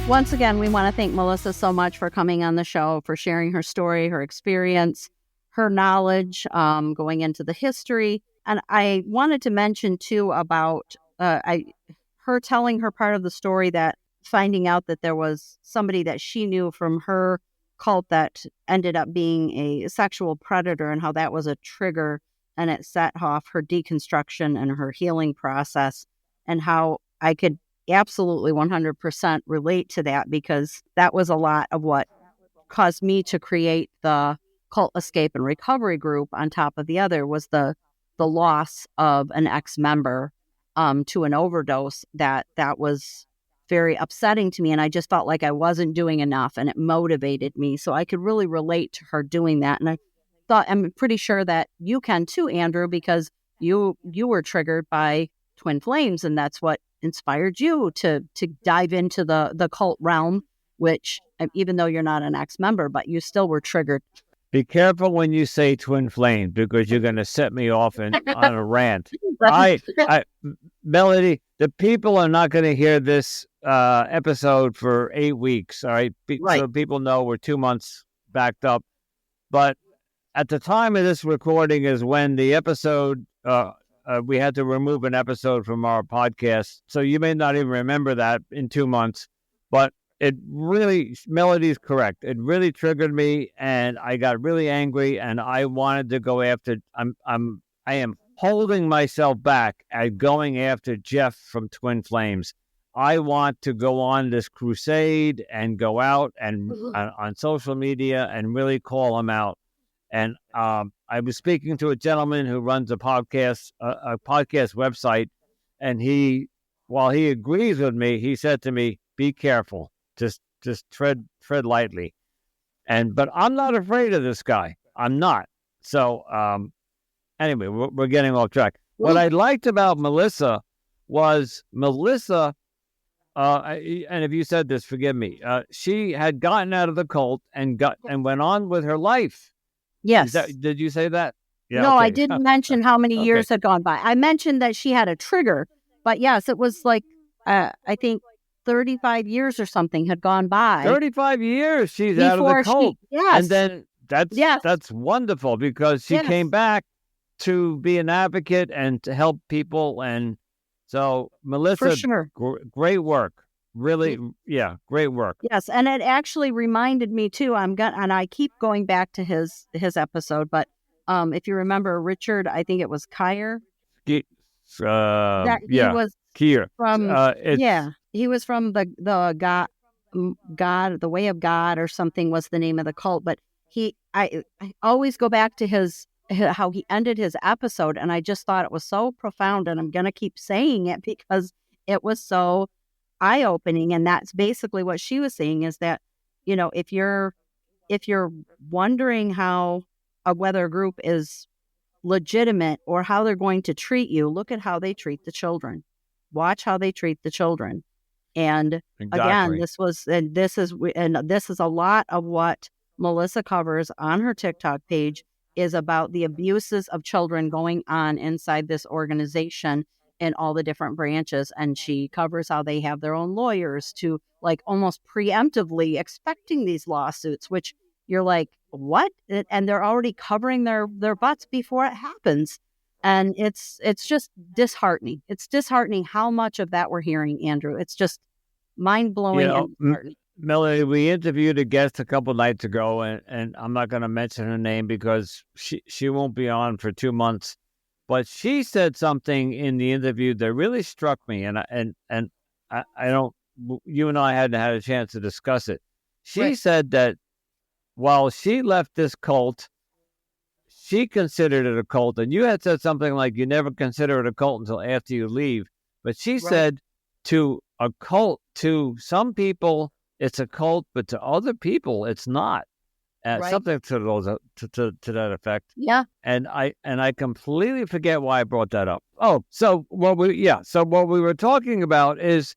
Once again, we want to thank Melissa so much for coming on the show, for sharing her story, her experience, her knowledge, going into the history. And I wanted to mention too about her telling her part of the story, that finding out that there was somebody that she knew from her cult that ended up being a sexual predator, and how that was a trigger, and it set off her deconstruction and her healing process, and how I could absolutely 100% relate to that, because that was a lot of what caused me to create the Cult Escape and Recovery group. On top of the other was the loss of an ex-member to an overdose. That was very upsetting to me, and I just felt like I wasn't doing enough, and it motivated me. So I could really relate to her doing that. And I'm pretty sure that you can too, Andrew, because you were triggered by twin flames, and that's what inspired you to dive into the cult realm, which, even though you're not an ex-member, but you still were triggered. Be careful when you say twin flames, because you're going to set me off on a rant. Melody, the people are not going to hear this episode for 8 weeks. All right. So people know we're 2 months backed up. But at the time of this recording is when the episode, we had to remove an episode from our podcast. So you may not even remember that in 2 months. But it really, Melody's correct. It really triggered me, and I got really angry, and I wanted to go after. I am holding myself back at going after Jeff from Twin Flames. I want to go on this crusade and go out and on social media and really call them out. And I was speaking to a gentleman who runs a podcast website, and while he agrees with me, he said to me, "Be careful, just tread lightly." But I'm not afraid of this guy. I'm not. So anyway, we're getting off track. What I liked about Melissa was and if you said this, forgive me. She had gotten out of the cult and went on with her life. Yes. Did you say that? Yeah, no, okay. I didn't mention how many years had gone by. I mentioned that she had a trigger, but yes, it was like, I think 35 years or something had gone by. 35 years she's out of the cult. Yes. And then that's wonderful, because she came back to be an advocate and to help people. And so, Melissa, for sure. Great work. Really, great work. Yes, and it actually reminded me too. And I keep going back to his episode, but if you remember Richard, I think it was Kier. He was Kier from he was from the God, the Way of God or something was the name of the cult. But I always go back to how he ended his episode, and I just thought it was so profound, and I'm gonna keep saying it because it was so eye-opening. And that's basically what she was saying, is that, if you're wondering whether a group is legitimate or how they're going to treat you, look at how they treat the children. Watch how they treat the children. And again, this is a lot of what Melissa covers on her TikTok page, is about the abuses of children going on inside this organization in all the different branches. And she covers how they have their own lawyers to, like, almost preemptively expecting these lawsuits, which you're like, what? And they're already covering their butts before it happens. And it's just disheartening. It's disheartening how much of that we're hearing, Andrew. It's just mind-blowing and disheartening. Melanie, we interviewed a guest a couple nights ago, and I'm not going to mention her name because she won't be on for 2 months. But she said something in the interview that really struck me, and I don't. You and I hadn't had a chance to discuss it. She said that while she left this cult, she considered it a cult, and you had said something like you never consider it a cult until after you leave. But she said to a cult, to some people it's a cult, but to other people it's not. Something to that effect. Yeah. And I completely forget why I brought that up. Oh, so what we were talking about is,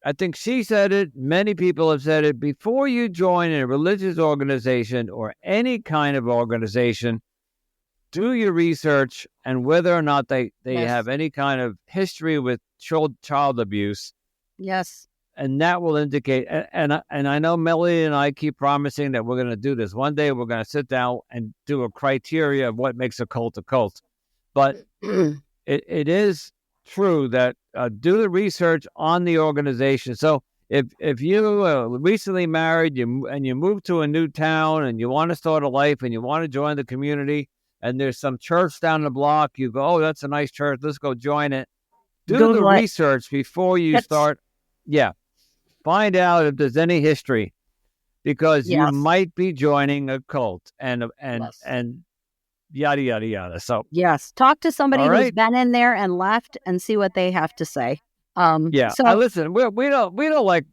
I think she said it, many people have said it, before you join a religious organization or any kind of organization, do your research and whether or not they have any kind of history with child abuse. Yes. And that will indicate, and I know Melanie and I keep promising that we're going to do this. One day we're going to sit down and do a criteria of what makes a cult a cult. But it is true that do the research on the organization. So if you recently married and you move to a new town and you want to start a life and you want to join the community and there's some church down the block, you go, oh, that's a nice church, let's go join it. Do the research before you start. Yeah. Find out if there's any history, because you might be joining a cult and yada, yada, yada. So yes, talk to somebody who's been in there and left and see what they have to say. So listen, we don't like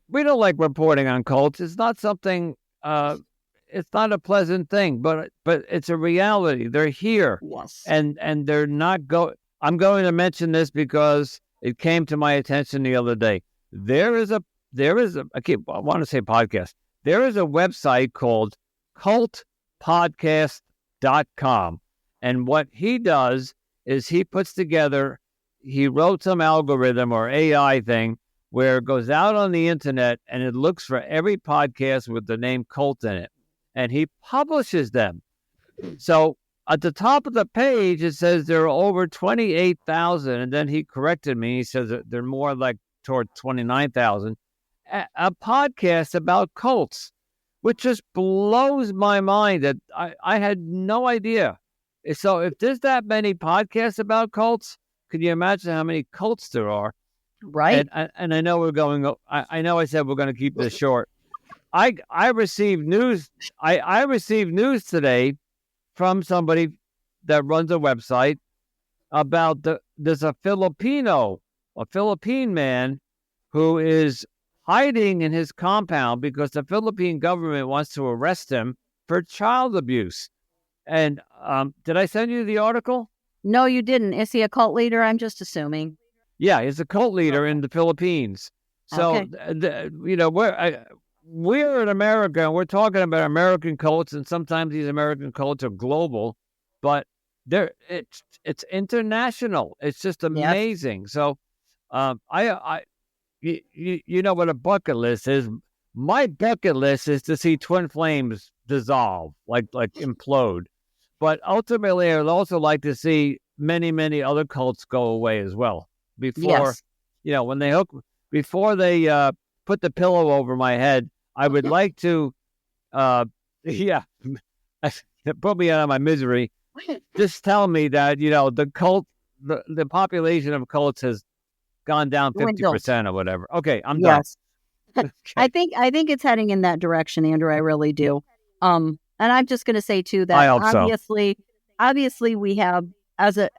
reporting on cults. It's not something. It's not a pleasant thing, but it's a reality. They're here. Yes, and they're not I'm going to mention this because it came to my attention the other day. There is a I want to say podcast. There is a website called cultpodcast.com. And what he does is he wrote some algorithm or AI thing where it goes out on the internet and it looks for every podcast with the name cult in it. And he publishes them. So at the top of the page, it says there are over 28,000. And then he corrected me. He says that they're more like toward 29,000. A podcast about cults, which just blows my mind that I had no idea. So if there's that many podcasts about cults, could you imagine how many cults there are? Right. And I know we're going. I know I said we're going to keep this short. I received news. I received news today from somebody that runs a website about there's a Philippine man who is hiding in his compound because the Philippine government wants to arrest him for child abuse. And did I send you the article? No, you didn't. Is he a cult leader? I'm just assuming. Yeah, he's a cult leader in the Philippines. So, Okay. we're in America, and we're talking about American cults, and sometimes these American cults are global, but it's international. It's just amazing. Yes. So, you know what a bucket list is? My bucket list is to see twin flames dissolve, like implode. But ultimately, I would also like to see many other cults go away as well. Before, when before they put the pillow over my head, I would like to, put me out of my misery. Just tell me that, the population of cults has gone down 50% or whatever. Okay, I'm done. Okay. I think it's heading in that direction, Andrew. I really do. And I'm just going to say too that obviously we have as a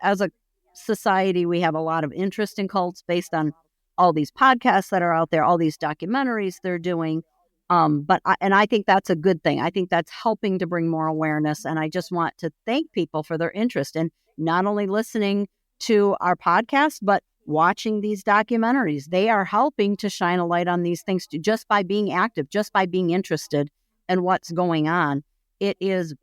society, we have a lot of interest in cults based on all these podcasts that are out there, all these documentaries they're doing. I think that's a good thing. I think that's helping to bring more awareness. And I just want to thank people for their interest in not only listening to our podcast, but watching these documentaries. They are helping to shine a light on these things just by being active, just by being interested in what's going on. It is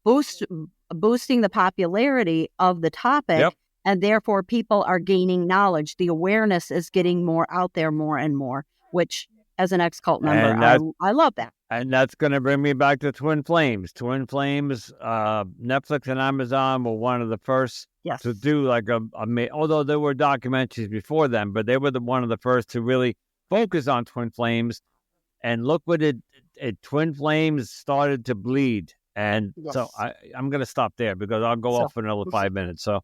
boosting the popularity of the topic, and therefore people are gaining knowledge. The awareness is getting more out there more and more, which as an ex-cult member, I love that. And that's going to bring me back to Twin Flames. Twin Flames, Netflix and Amazon were one of the first to do although there were documentaries before them, but they were one of the first to really focus on Twin Flames. And look what Twin Flames started to bleed. And so I'm going to stop there because I'll go off for another 5 minutes. Well,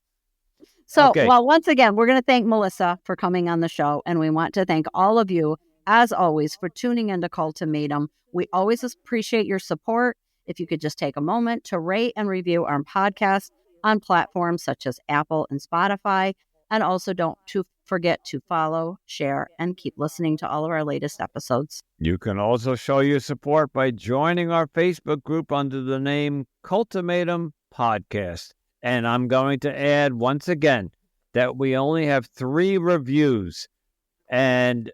once again, we're going to thank Melissa for coming on the show. And we want to thank all of you, as always, for tuning into Cultimatum. We always appreciate your support. If you could just take a moment to rate and review our podcast on platforms such as Apple and Spotify. And also don't forget to follow, share, and keep listening to all of our latest episodes. You can also show your support by joining our Facebook group under the name Cultimatum Podcast. And I'm going to add once again that we only have 3 reviews. And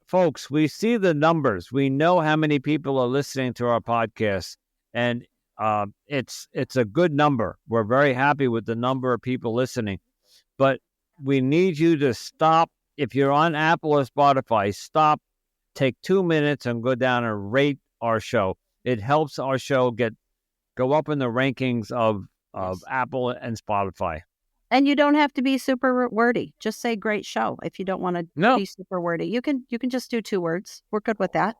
folks, we see the numbers. We know how many people are listening to our podcast. And it's a good number. We're very happy with the number of people listening. But we need you to stop. If you're on Apple or Spotify, take 2 minutes and go down and rate our show. It helps our show go up in the rankings of Apple and Spotify. And you don't have to be super wordy. Just say great show. If you don't want to be super wordy, you can just do 2 words. We're good with that.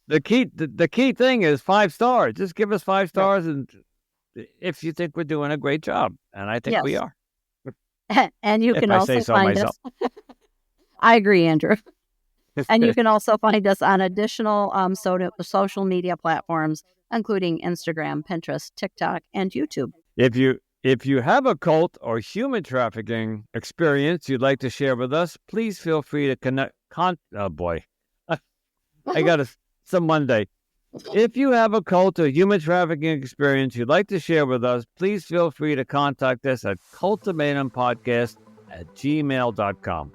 The key thing is 5 stars. Just give us 5 stars, and if you think we're doing a great job, and I think we are. And you can also find us. I agree, Andrew. And you can also find us on additional social media platforms, including Instagram, Pinterest, TikTok, and YouTube. If you have a cult or human trafficking experience you'd like to share with us, please feel free to connect. Oh boy, I got some Monday. If you have a cult or human trafficking experience you'd like to share with us, please feel free to contact us at cultimatumpodcast@gmail.com.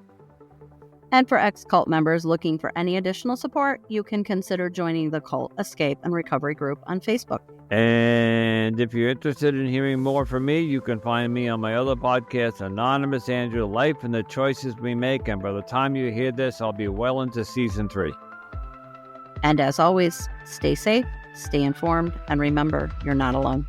And for ex-cult members looking for any additional support, you can consider joining the Cult Escape and Recovery Group on Facebook. And if you're interested in hearing more from me, you can find me on my other podcast, Anonymous Andrew, Life and the Choices We Make. And by the time you hear this, I'll be well into season 3. And as always, stay safe, stay informed, and remember, you're not alone.